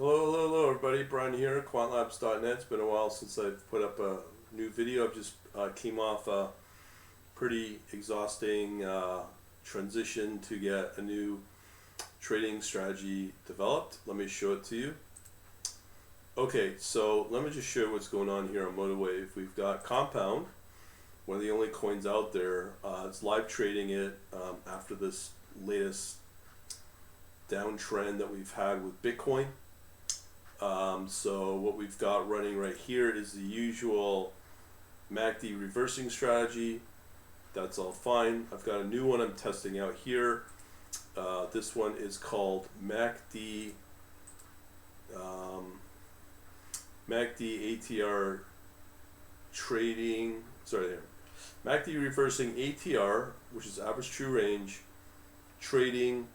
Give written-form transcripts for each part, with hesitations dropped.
Hello, everybody. Brian here, quantlabs.net. It's been a while since I've put up a new video. I've just came off a pretty exhausting transition to get a new trading strategy developed. Let me show it to you. Okay, so let me just show you what's going on here on MotiveWave. We've got Compound, one of the only coins out there. It's live trading it after this latest downtrend that we've had with Bitcoin. So what we've got running right here is the usual MACD reversing strategy. That's all fine. I've got a new one I'm testing out here. This one is called MACD ATR Trading. MACD reversing ATR, which is average true range trading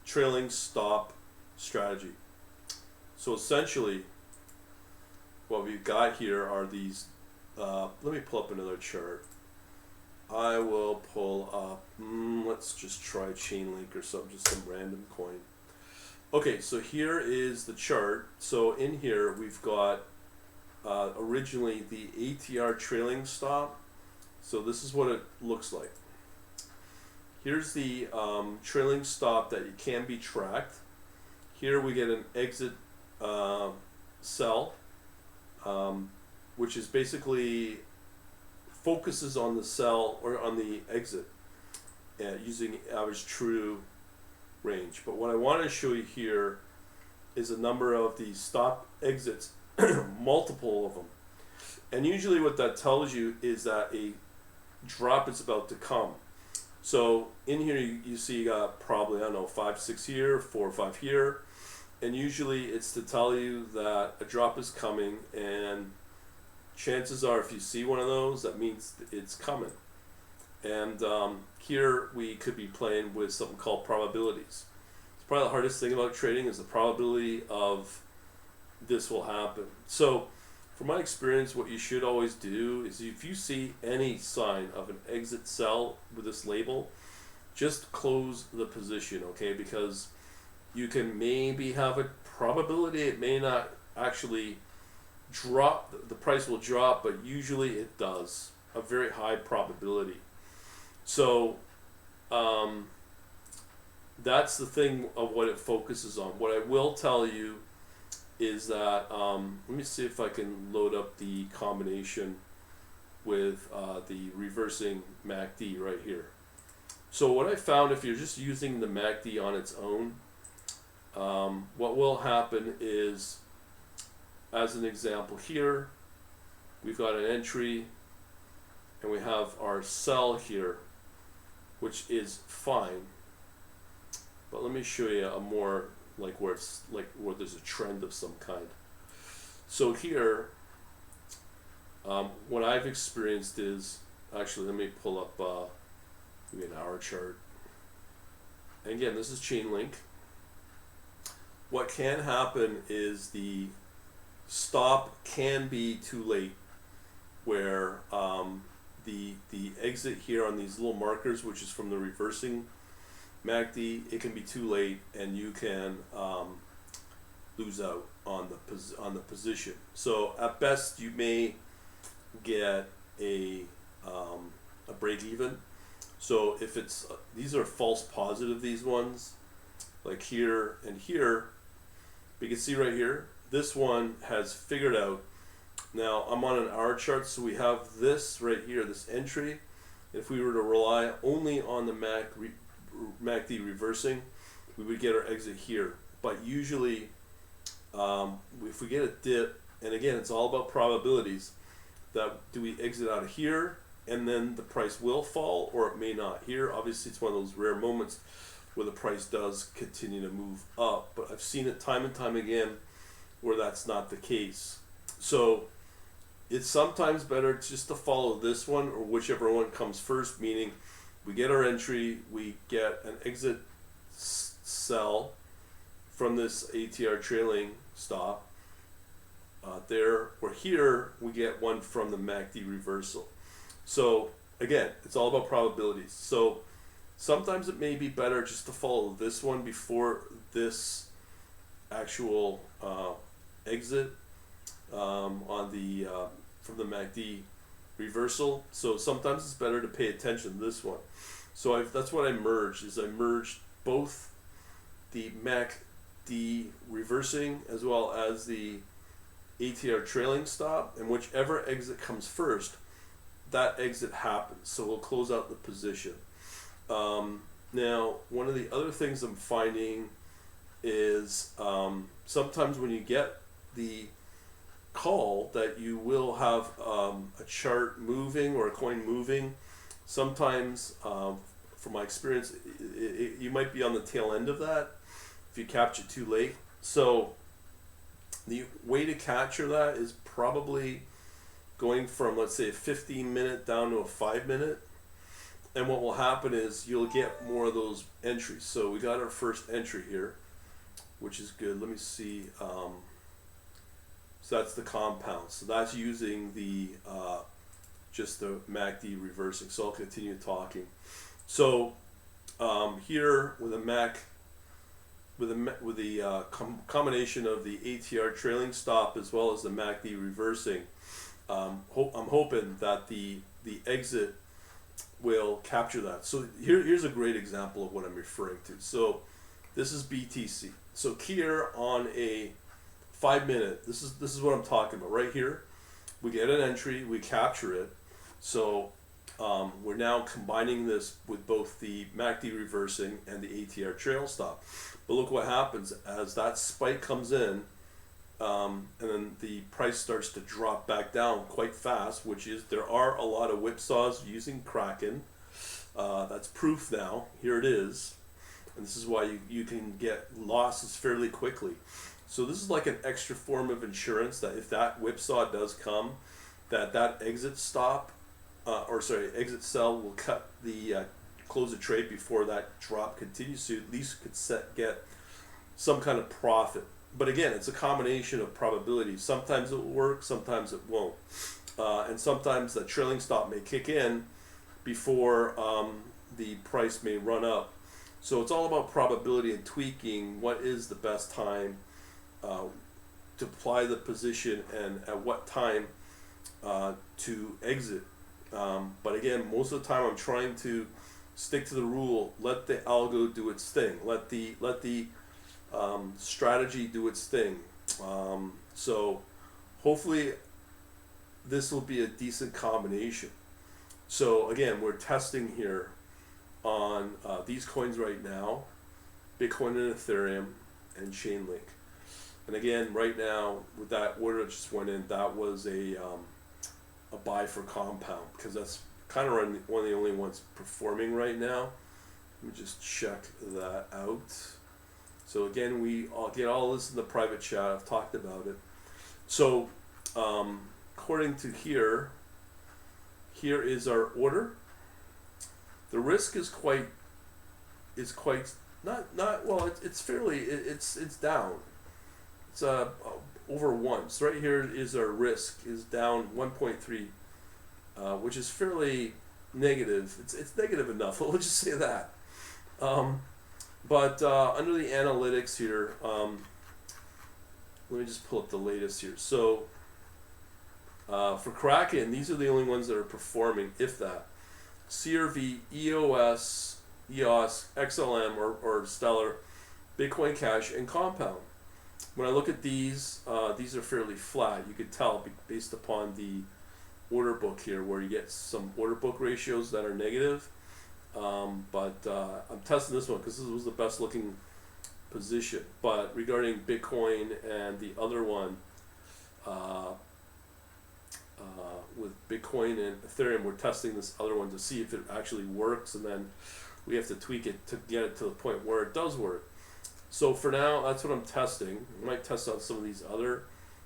trailing stop strategy. So essentially, what we've got here are these. Let me pull up another chart. I will pull up. Let's just try Chainlink or something, just some random coin. Okay, so here is the chart. So in here we've got originally the ATR Trailing Stop. So this is what it looks like. Here's the trailing stop that it can be tracked. Here we get an exit sell, which is basically focuses on the sell or on the exit using average true range. But what I want to show you here is a number of these stop exits, multiple of them. And usually what that tells you is that a drop is about to come. So in here you see you got probably, I don't know, 5, 6 here, 4 or 5 here. And usually it's to tell you that a drop is coming, and chances are if you see one of those, that means it's coming. And here we could be playing with something called probabilities. It's probably the hardest thing about trading is the probability of this will happen. So from my experience, what you should always do is if you see any sign of an exit sell with this label, just close the position, okay? Because you can maybe have a probability it may not actually drop, the price will drop, but usually it does, a very high probability. So that's the thing of what it focuses on. What I will tell you is that, let me see if I can load up the combination with the reversing MACD right here. So what I found, if you're just using the MACD on its own, what will happen is, as an example here, we've got an entry and we have our sell here, which is fine. But let me show you a more like where it's like where there's a trend of some kind. So here, what I've experienced is, actually let me pull up maybe an hour chart. And again, this is Chainlink. What can happen is the stop can be too late, where the exit here on these little markers, which is from the reversing MACD, it can be too late, and you can lose out on the position. So at best, you may get a break even. So if it's these are false positive, these ones like here and here. You can see right here, this one has figured out. Now I'm on an hour chart, so we have this right here, this entry. If we were to rely only on the MACD reversing, we would get our exit here. But usually, if we get a dip, and again, it's all about probabilities, that do we exit out of here, and then the price will fall, or it may not. Here, obviously, it's one of those rare moments where the price does continue to move up, but I've seen it time and time again where that's not the case. So it's sometimes better just to follow this one or whichever one comes first, meaning we get our entry, we get an exit sell from this ATR trailing stop there, or here we get one from the MACD reversal. So again, it's all about probabilities. So sometimes it may be better just to follow this one before this actual exit on the from the MACD reversal. So sometimes it's better to pay attention to this one. So that's what I merged, is I merged both the MACD reversing as well as the ATR trailing stop, and whichever exit comes first, that exit happens. So we'll close out the position. Now, one of the other things I'm finding is sometimes when you get the call that you will have a chart moving or a coin moving, sometimes from my experience you might be on the tail end of that if you capture too late. So the way to capture that is probably going from, let's say, a 15-minute down to a 5-minute, and what will happen is you'll get more of those entries. So we got our first entry here, which is good. Let me see. So that's the compound. So that's using the just the MACD reversing. So I'll continue talking. So here with the combination of the ATR trailing stop as well as the MACD reversing, I'm hoping that the exit will capture that. So here's a great example of what I'm referring to. So this is BTC. So here on a 5-minute, this is what I'm talking about right here. We get an entry, we capture it. So we're now combining this with both the MACD reversing and the ATR trail stop. But look what happens as that spike comes in, and then the price starts to drop back down quite fast, which is, there are a lot of whipsaws using Kraken. That's proof now. Here it is. And this is why you can get losses fairly quickly. So this is like an extra form of insurance that if that whipsaw does come, that exit stop, exit sell will cut the close the trade before that drop continues, so you at least could get some kind of profit. But again, it's a combination of probabilities. Sometimes it will work, sometimes it won't. And sometimes the trailing stop may kick in before the price may run up. So it's all about probability and tweaking what is the best time to apply the position and at what time to exit. But again, most of the time I'm trying to stick to the rule, let the algo do its thing, let the strategy do its thing. So hopefully this will be a decent combination. So again, we're testing here on these coins right now, Bitcoin and Ethereum and Chainlink. And again, right now with that order that just went in, that was a buy for compound, because that's kind of one of the only ones performing right now. Let me just check that out. So again, I'll get all this in the private chat. I've talked about it. So according to here is our order. The risk is quite not well. It's fairly it's down. It's over 1. So right here is our risk is down 1.3, which is fairly negative. It's negative enough. We'll just say that. But under the analytics here, let me just pull up the latest here. So for Kraken, these are the only ones that are performing, if that. CRV, EOS, XLM, or Stellar, Bitcoin Cash, and Compound. When I look at these are fairly flat. You could tell based upon the order book here, where you get some order book ratios that are negative. But I'm testing this one because this was the best looking position. But regarding Bitcoin and the other one, with Bitcoin and Ethereum, we're testing this other one to see if it actually works, and then we have to tweak it to get it to the point where it does work. So for now, that's what I'm testing. I might test on some of these other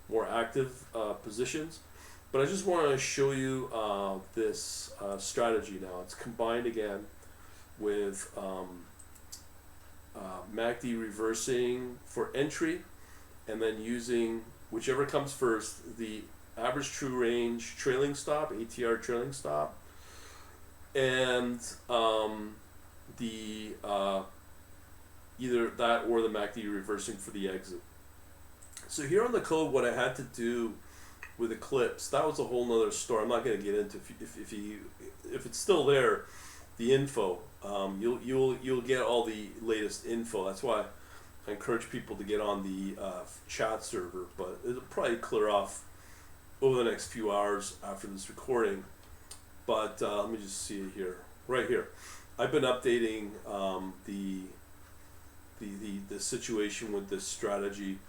more active positions, but I just want to show you this strategy now. It's combined again with MACD reversing for entry, and then using whichever comes first, the average true range trailing stop, ATR trailing stop, and the either that or the MACD reversing for the exit. So here on the code, what I had to do with Eclipse, that was a whole nother story. I'm not going to get into if it's still there, the info. You'll get all the latest info. That's why I encourage people to get on the chat server. But it'll probably clear off over the next few hours after this recording. But let me just see it here, right here. I've been updating the situation with this strategy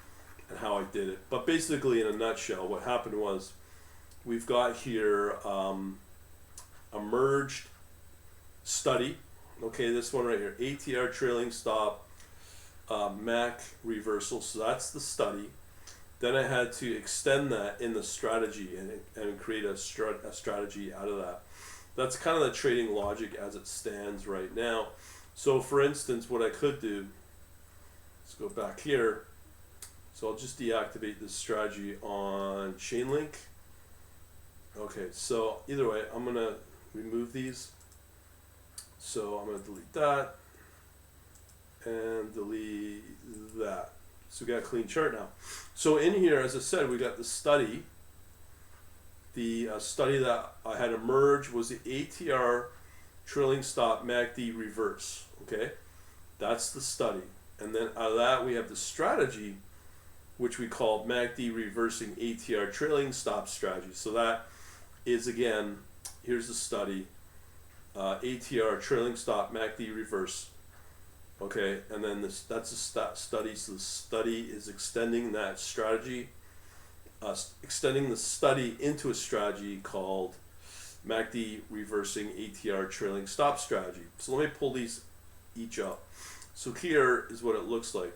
and how I did it. But basically, in a nutshell, what happened was we've got here a merged study. Okay, this one right here, ATR Trailing Stop, MAC reversal. So that's the study. Then I had to extend that in the strategy and create a strategy out of that. That's kind of the trading logic as it stands right now. So for instance, what I could do, let's go back here. So I'll just deactivate this strategy on Chainlink. Okay, so either way, I'm gonna remove these. So I'm gonna delete that and delete that. So we got a clean chart now. So in here, as I said, we got the study. The study that I had to merge was the ATR Trailing Stop MACD reverse. Okay, that's the study. And then out of that, we have the strategy, which we call MACD reversing ATR Trailing Stop strategy. So that is, again, here's the study, ATR Trailing Stop MACD reverse. Okay, and then that's a study. So the study is extending that strategy, extending the study into a strategy called MACD reversing ATR Trailing Stop strategy. So let me pull these each up. So here is what it looks like.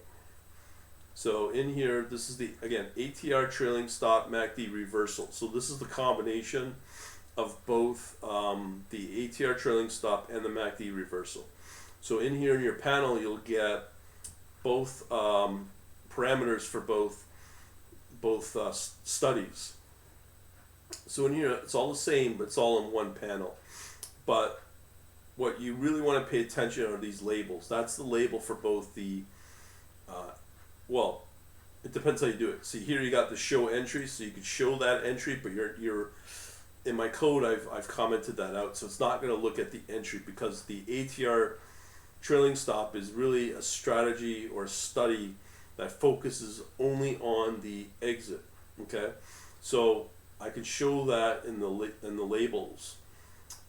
So in here, this is the, again, ATR Trailing Stop MACD reversal. So this is the combination of both the ATR Trailing Stop and the MACD reversal. So in here in your panel, you'll get both parameters for both studies. So in here, it's all the same, but it's all in one panel. But what you really want to pay attention are these labels. That's the label for both the, well, it depends how you do it. See here, you got the show entry, so you could show that entry, but you're in my code, I've commented that out, so it's not going to look at the entry because the ATR Trailing Stop is really a strategy or a study that focuses only on the exit. Okay, so I could show that in the labels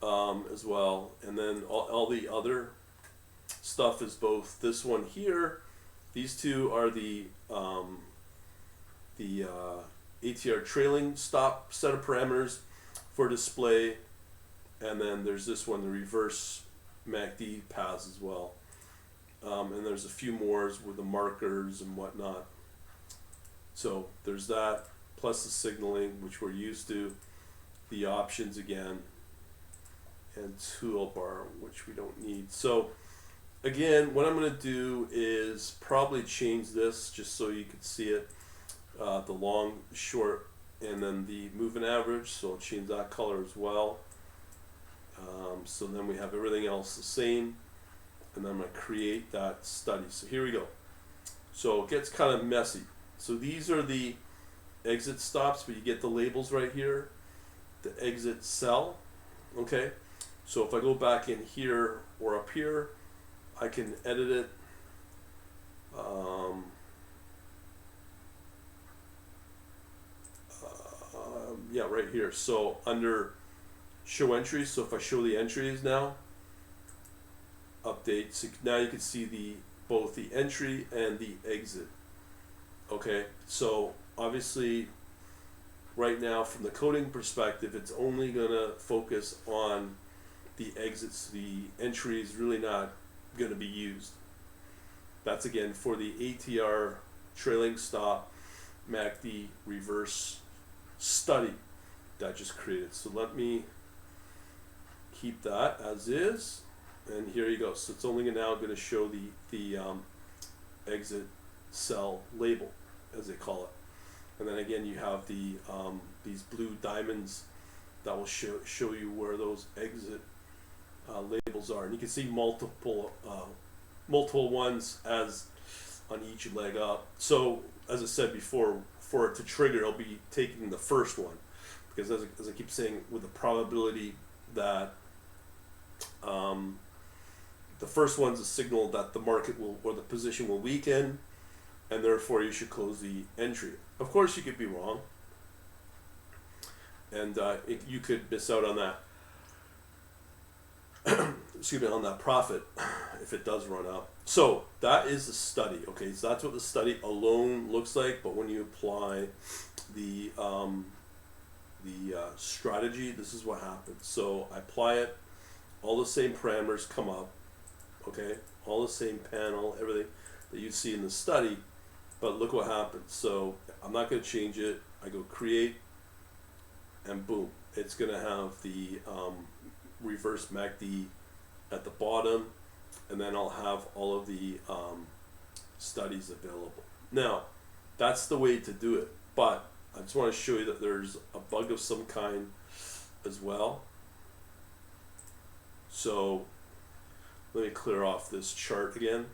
as well, and then all the other stuff is both this one here. These two are the ATR Trailing Stop set of parameters for display, and then there's this one, the reverse MACD paths as well, and there's a few more with the markers and whatnot. So there's that, plus the signaling, which we're used to, the options again, and toolbar, which we don't need. So again, what I'm going to do is probably change this just so you can see it, the long, short, and then the moving average. So I'll change that color as well. So then we have everything else the same, and then I'm going to create that study. So here we go. So it gets kind of messy. So these are the exit stops, but you get the labels right here, the exit sell. Okay, so if I go back in here or up here, I can edit it. Yeah, right here. So under show entries, so if I show the entries now, update, so now you can see both the entry and the exit. Okay, so obviously right now from the coding perspective, it's only gonna focus on the exits. The entry is really not gonna be used. That's again for the ATR Trailing Stop MACD reverse study that I just created. So let me keep that as is, and here you go. So it's only now going to show the exit sell label, as they call it, and then again you have the these blue diamonds that will show you where those exit labels are, and you can see multiple ones as on each leg up. So as I said before, for it to trigger, it'll be taking the first one, because as I keep saying, with the probability that the first one's a signal that the market will, or the position will weaken, and therefore you should close the entry. Of course, you could be wrong, and you could miss out on that. Excuse me, on that profit if it does run up. So that is the study. Okay, so that's what the study alone looks like. But when you apply the strategy, this is what happens. So I apply it. All the same parameters come up. Okay, all the same panel, everything that you see in the study. But look what happens. So I'm not going to change it. I go create, and boom, it's going to have the reverse MACD at the bottom, and then I'll have all of the studies available. Now, that's the way to do it, but I just want to show you that there's a bug of some kind as well. So let me clear off this chart again.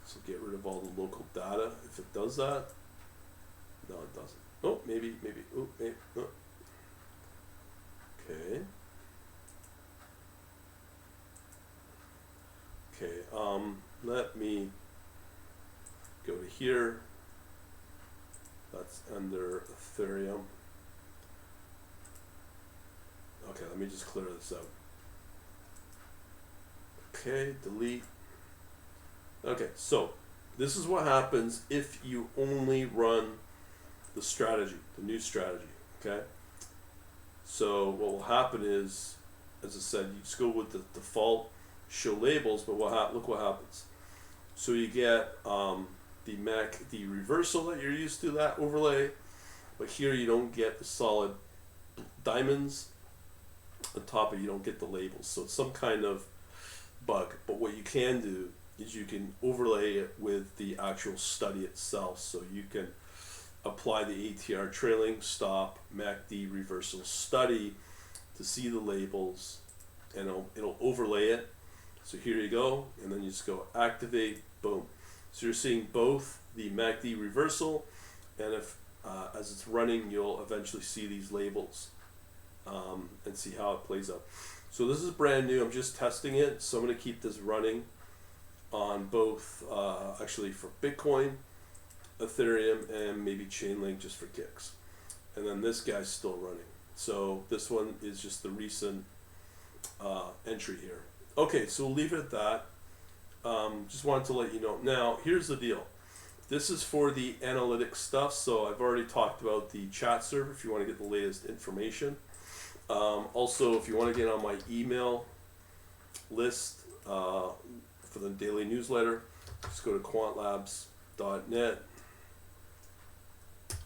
So get rid of all the local data if it does that. No, it doesn't. Oh, maybe. Oh, maybe. Oh. Okay. Okay, let me go to here. That's under Ethereum. Okay, let me just clear this out. Okay, delete. Okay, so this is what happens if you only run the strategy, the new strategy, okay? So what will happen is, as I said, you just go with the default show labels, but look what happens. So you get the reversal that you're used to, that overlay, but here you don't get the solid diamonds. On top of it, you don't get the labels. So it's some kind of bug. But what you can do is you can overlay it with the actual study itself. So you can apply the ATR Trailing Stop MACD reversal study to see the labels, and it'll overlay it. So here you go, and then you just go activate, boom. So you're seeing both the MACD reversal, and if as it's running, you'll eventually see these labels and see how it plays out. So this is brand new. I'm just testing it, so I'm going to keep this running on both, actually for Bitcoin, Ethereum, and maybe Chainlink just for kicks. And then this guy's still running. So this one is just the recent entry here. Okay, so we'll leave it at that. Just wanted to let you know. Now, here's the deal. This is for the analytics stuff, so I've already talked about the chat server if you want to get the latest information. Also, if you want to get on my email list for the daily newsletter, just go to quantlabs.net,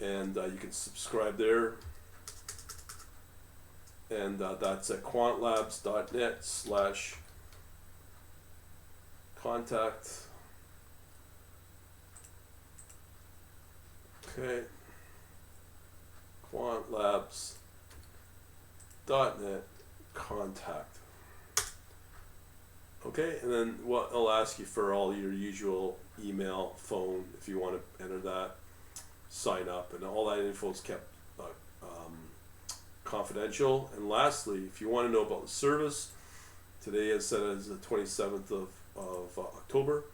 and you can subscribe there. And that's at quantlabs.net/contact. Okay, quantlabs.net contact. Okay, and then what I'll ask you for all your usual email, phone, if you want to enter that, sign up, and all that info is kept confidential. And lastly, if you want to know about the service, today is set as the 27th of October.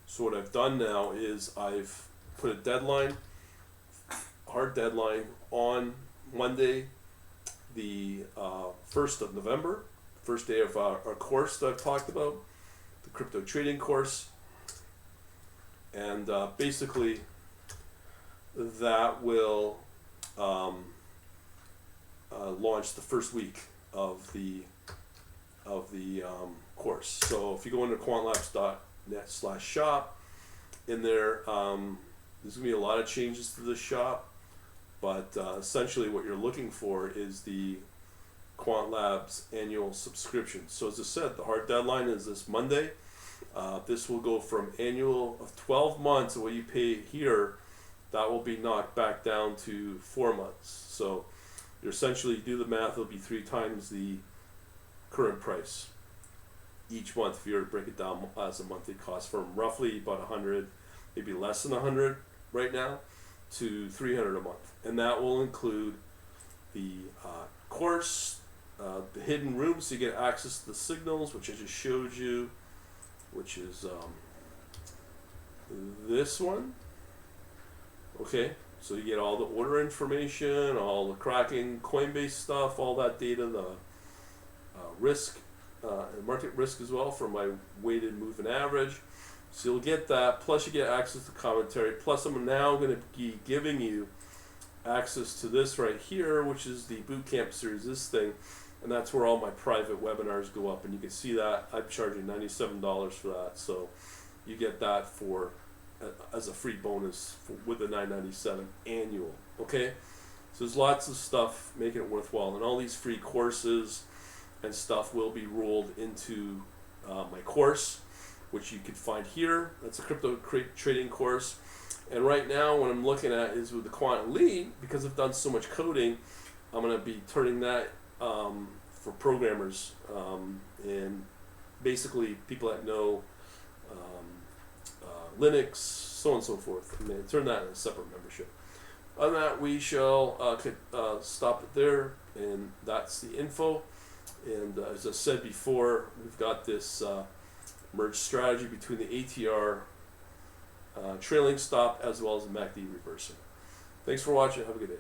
So what I've done now is I've put a deadline, hard deadline, on Monday, the 1st of November, first day of our course that I've talked about, the crypto trading course. And basically that will launch the first week of the course. So if you go into quantlabs.net/shop, in there, there's gonna be a lot of changes to the shop, but essentially what you're looking for is the Quant Labs annual subscription. So as I said, the hard deadline is this Monday. This will go from annual of 12 months of what you pay here, that will be knocked back down to 4 months. So you're essentially, do the math, it'll be 3 times the current price each month if you were to break it down as a monthly cost, from roughly about 100, maybe less than 100 right now to $300 a month, and that will include the course, the hidden rooms, so you get access to the signals, which I just showed you, which is this one. Okay, so you get all the order information, all the Kraken, Coinbase stuff, all that data, the risk, and market risk as well for my weighted moving average. So you'll get that, plus you get access to commentary, plus I'm now going to be giving you access to this right here, which is the bootcamp series, this thing, and that's where all my private webinars go up, and you can see that I'm charging $97 for that, so you get that for as a free bonus with the $997 annual. Okay, so there's lots of stuff making it worthwhile, and all these free courses and stuff will be rolled into my course, which you can find here. That's a crypto trading course. And right now what I'm looking at is with the Quant Elite, because I've done so much coding, I'm going to be turning that for programmers and basically people that know Linux, so on and so forth. I'm going to turn that in a separate membership. On that, we shall stop it there, and that's the info. And as I said before, we've got this merge strategy between the ATR trailing stop as well as the MACD reversing. Thanks for watching. Have a good day.